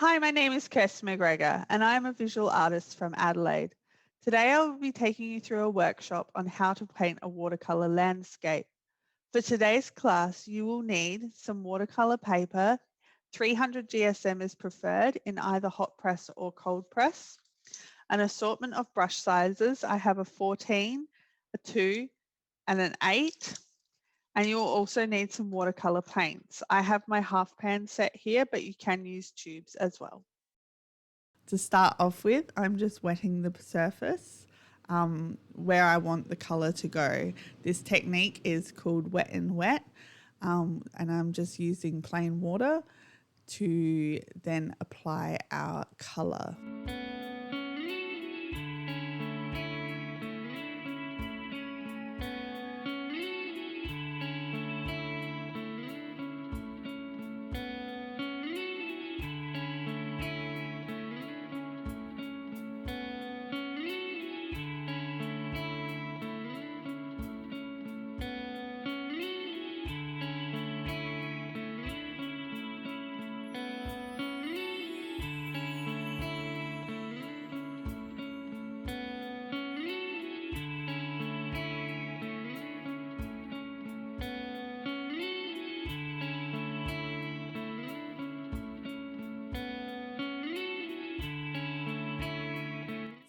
Hi, my name is Kirstie McGregor and I am a visual artist from Adelaide. Today I will be taking you through a workshop on how to paint a watercolour landscape. For today's class, you will need some watercolour paper. 300 GSM is preferred in either hot press or cold press. An assortment of brush sizes. I have a 14, a 2 and an 8. And you'll also need some watercolour paints. I have my half pan set here, but you can use tubes as well. To start off with, I'm just wetting the surface where I want the colour to go. This technique is called wet and wet, and I'm just using plain water to then apply our colour.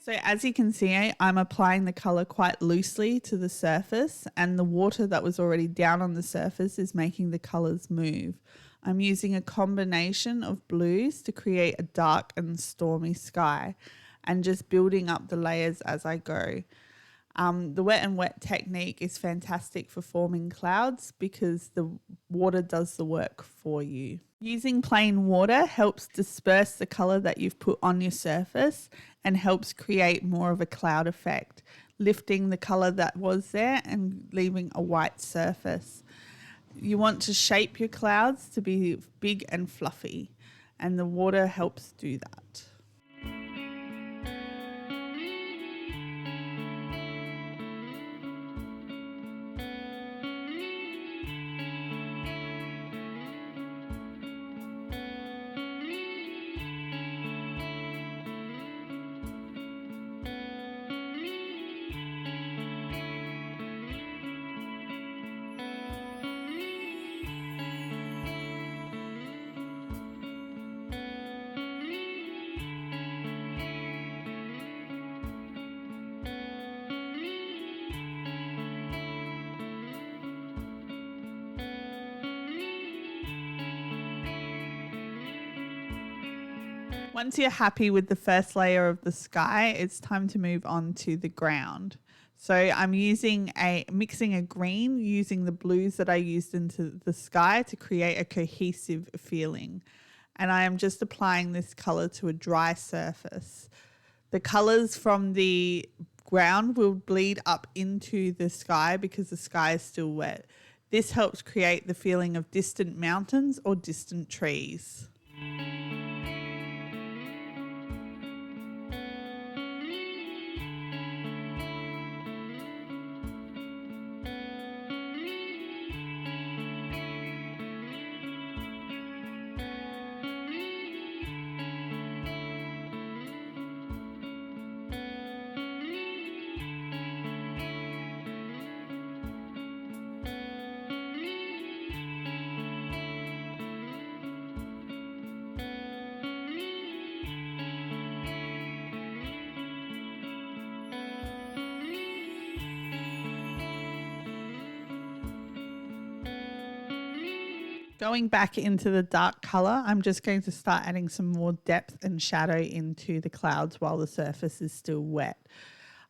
So as you can see, I'm applying the colour quite loosely to the surface, and the water that was already down on the surface is making the colours move. I'm using a combination of blues to create a dark and stormy sky, and just building up the layers as I go. The wet and wet technique is fantastic for forming clouds because the water does the work for you. Using plain water helps disperse the colour that you've put on your surface and helps create more of a cloud effect, lifting the colour that was there and leaving a white surface. You want to shape your clouds to be big and fluffy, and the water helps do that. Once you're happy with the first layer of the sky, it's time to move on to the ground. So I'm mixing a green using the blues that I used into the sky to create a cohesive feeling. And I am just applying this colour to a dry surface. The colours from the ground will bleed up into the sky because the sky is still wet. This helps create the feeling of distant mountains or distant trees. Going back into the dark colour, I'm just going to start adding some more depth and shadow into the clouds while the surface is still wet.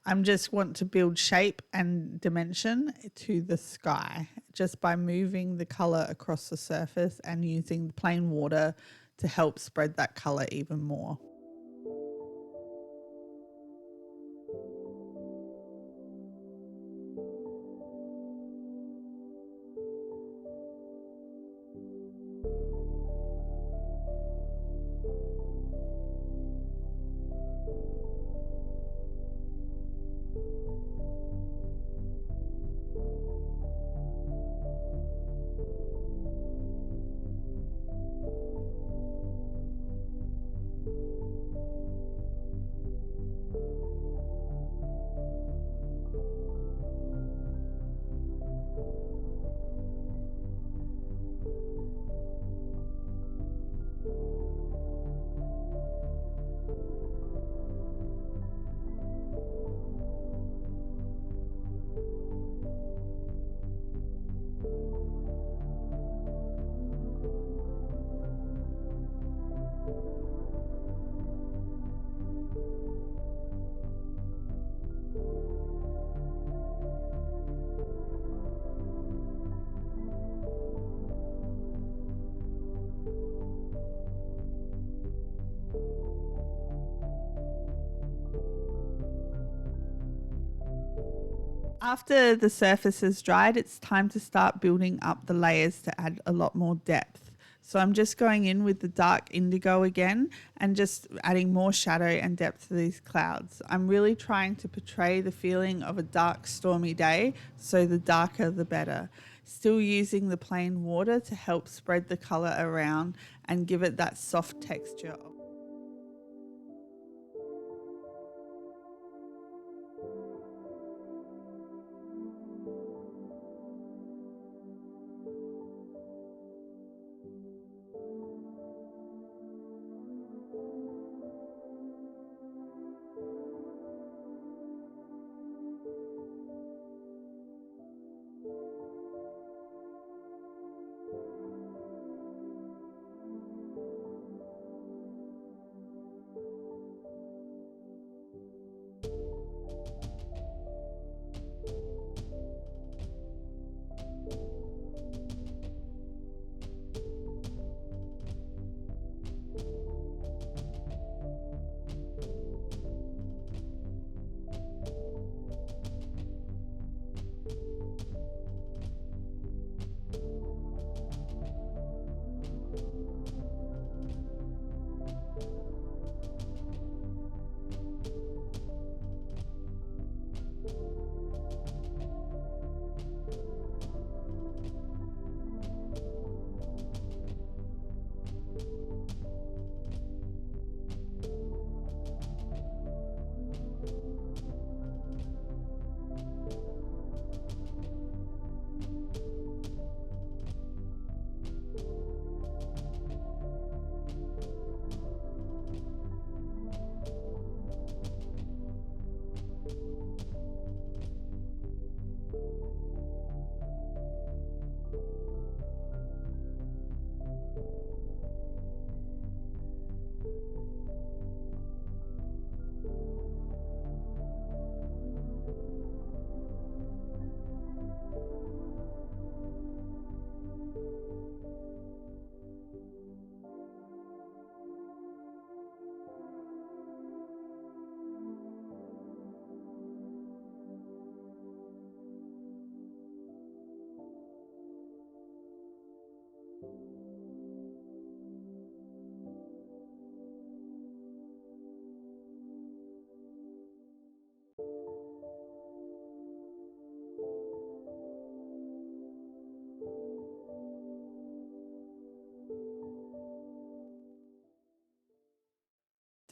I just want to build shape and dimension to the sky just by moving the colour across the surface and using plain water to help spread that colour even more. After the surface has dried, it's time to start building up the layers to add a lot more depth. So I'm just going in with the dark indigo again and just adding more shadow and depth to these clouds. I'm really trying to portray the feeling of a dark, stormy day, so the darker the better. Still using the plain water to help spread the colour around and give it that soft texture.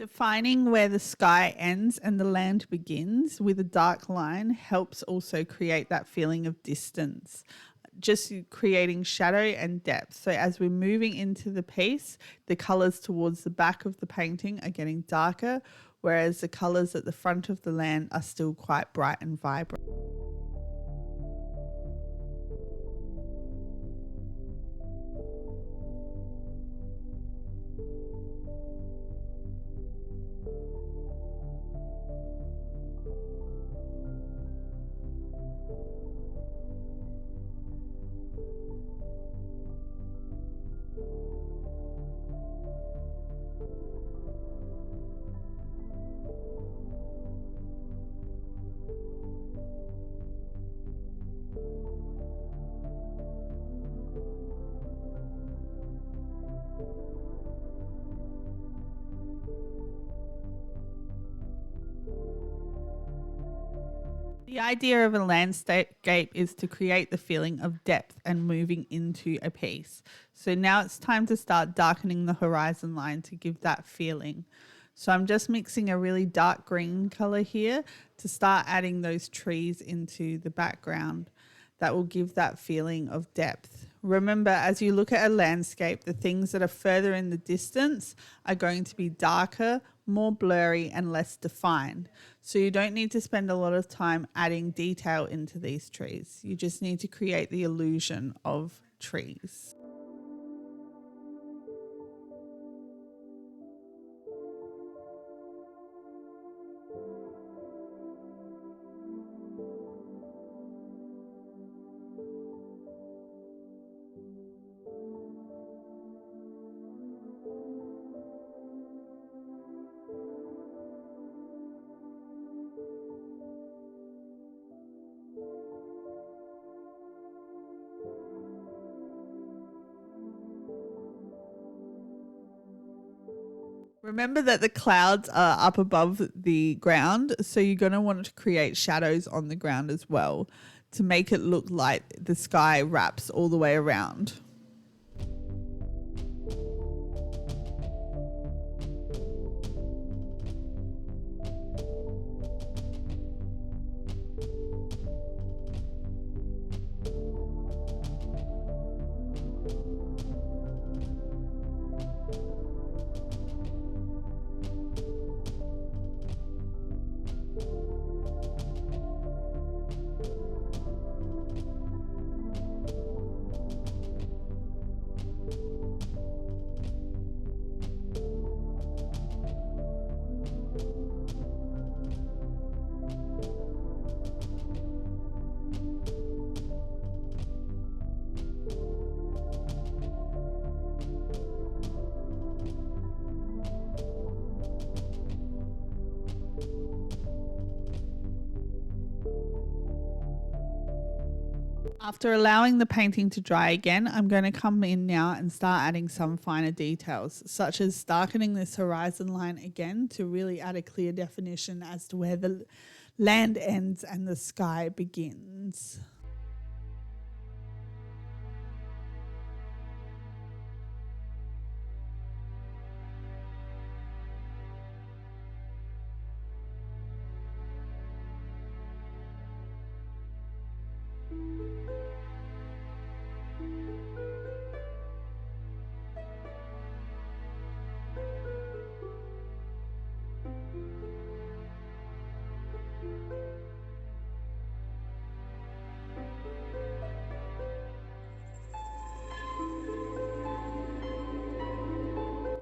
Defining where the sky ends and the land begins with a dark line helps also create that feeling of distance, just creating shadow and depth. So as we're moving into the piece, the colours towards the back of the painting are getting darker, whereas the colours at the front of the land are still quite bright and vibrant. The idea of a landscape is to create the feeling of depth and moving into a piece. So now it's time to start darkening the horizon line to give that feeling. So I'm just mixing a really dark green color here to start adding those trees into the background. That will give that feeling of depth. Remember, as you look at a landscape, the things that are further in the distance are going to be darker, more blurry and less defined. So you don't need to spend a lot of time adding detail into these trees. You just need to create the illusion of trees. Remember that the clouds are up above the ground, so you're going to want to create shadows on the ground as well to make it look like the sky wraps all the way around. After allowing the painting to dry again, I'm going to come in now and start adding some finer details, such as darkening this horizon line again to really add a clear definition as to where the land ends and the sky begins.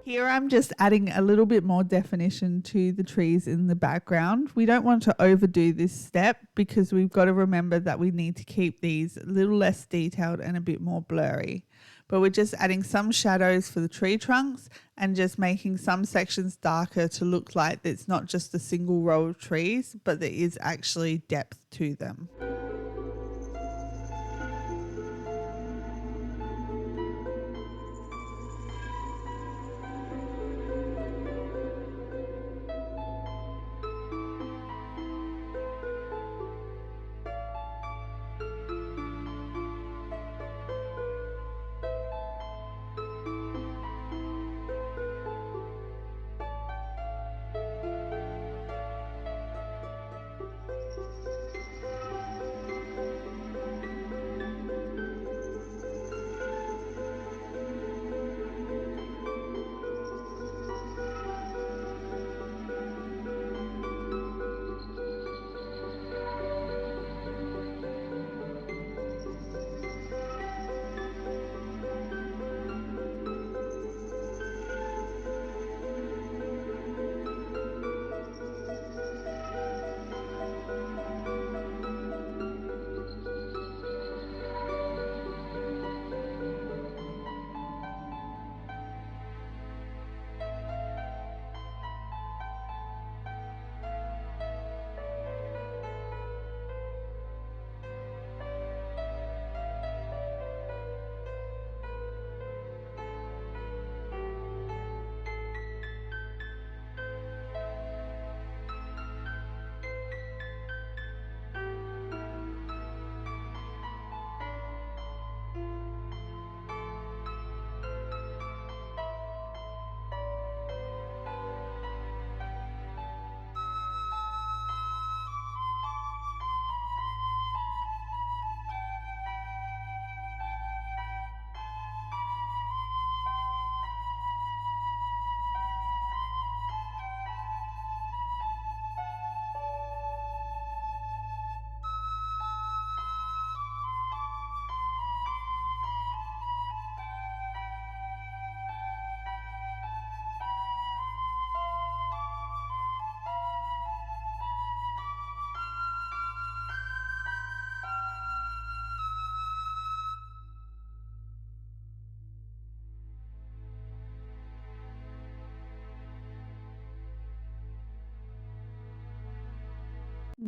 Here I'm just adding a little bit more definition to the trees in the background. We don't want to overdo this step because we've got to remember that we need to keep these a little less detailed and a bit more blurry. But we're just adding some shadows for the tree trunks and just making some sections darker to look like it's not just a single row of trees, but there is actually depth to them.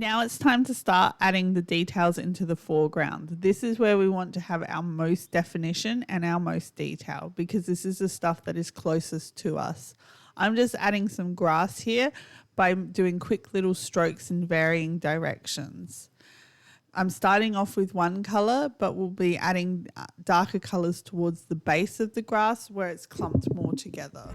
Now it's time to start adding the details into the foreground. This is where we want to have our most definition and our most detail because this is the stuff that is closest to us. I'm just adding some grass here by doing quick little strokes in varying directions. I'm starting off with one colour, but we'll be adding darker colours towards the base of the grass where it's clumped more together.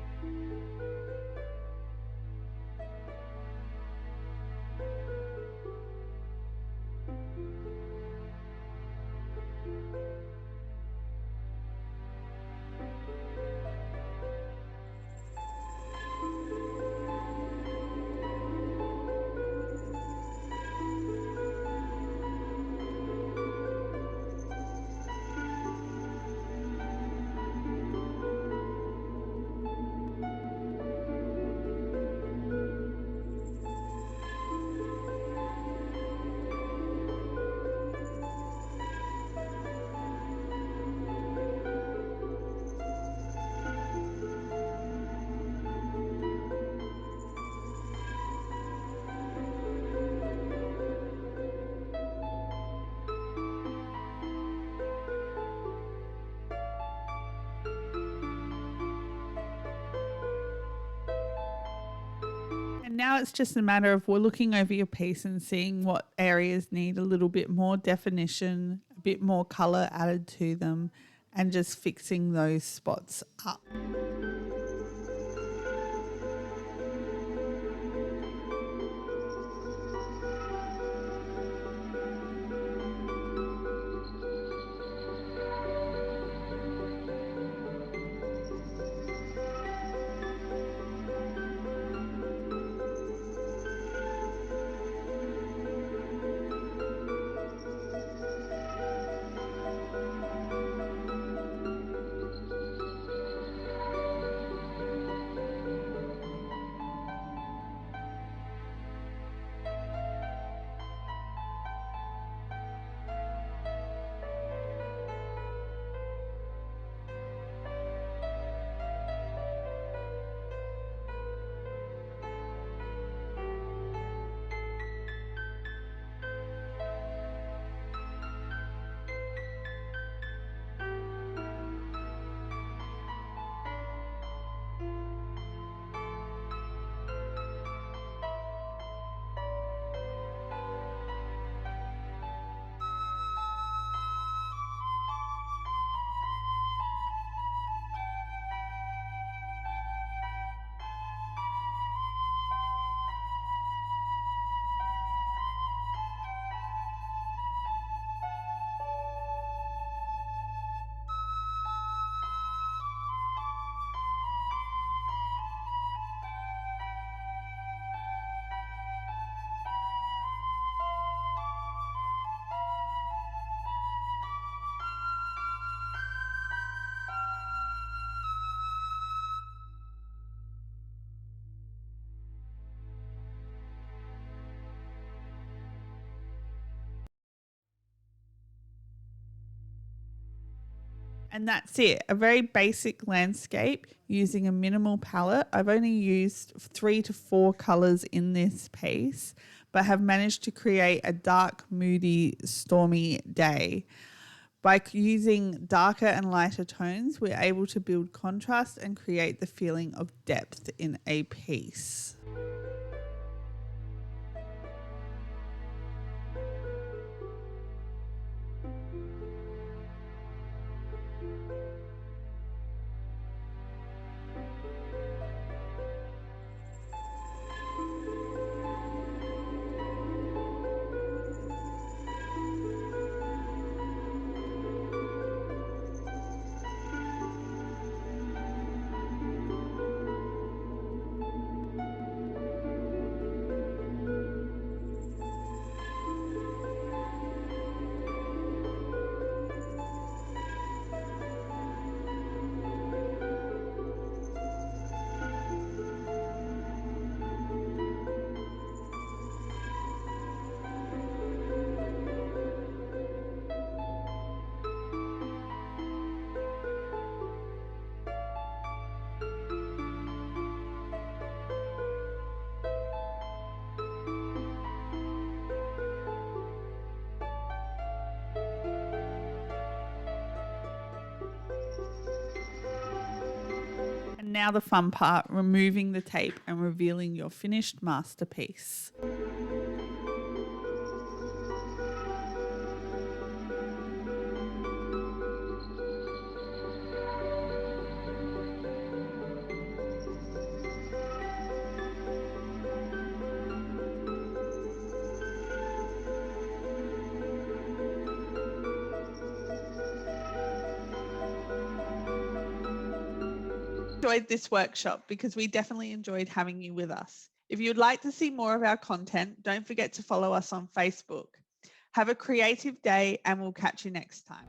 And now it's just a matter of we're looking over your piece and seeing what areas need a little bit more definition, a bit more colour added to them, and just fixing those spots up. And that's it, a very basic landscape using a minimal palette. I've only used 3 to 4 colours in this piece, but have managed to create a dark, moody, stormy day. By using darker and lighter tones, we're able to build contrast and create the feeling of depth in a piece. now the fun part, removing the tape and revealing your finished masterpiece. Enjoyed this workshop because we definitely enjoyed having you with us. If you'd like to see more of our content, don't forget to follow us on Facebook. Have a creative day and we'll catch you next time.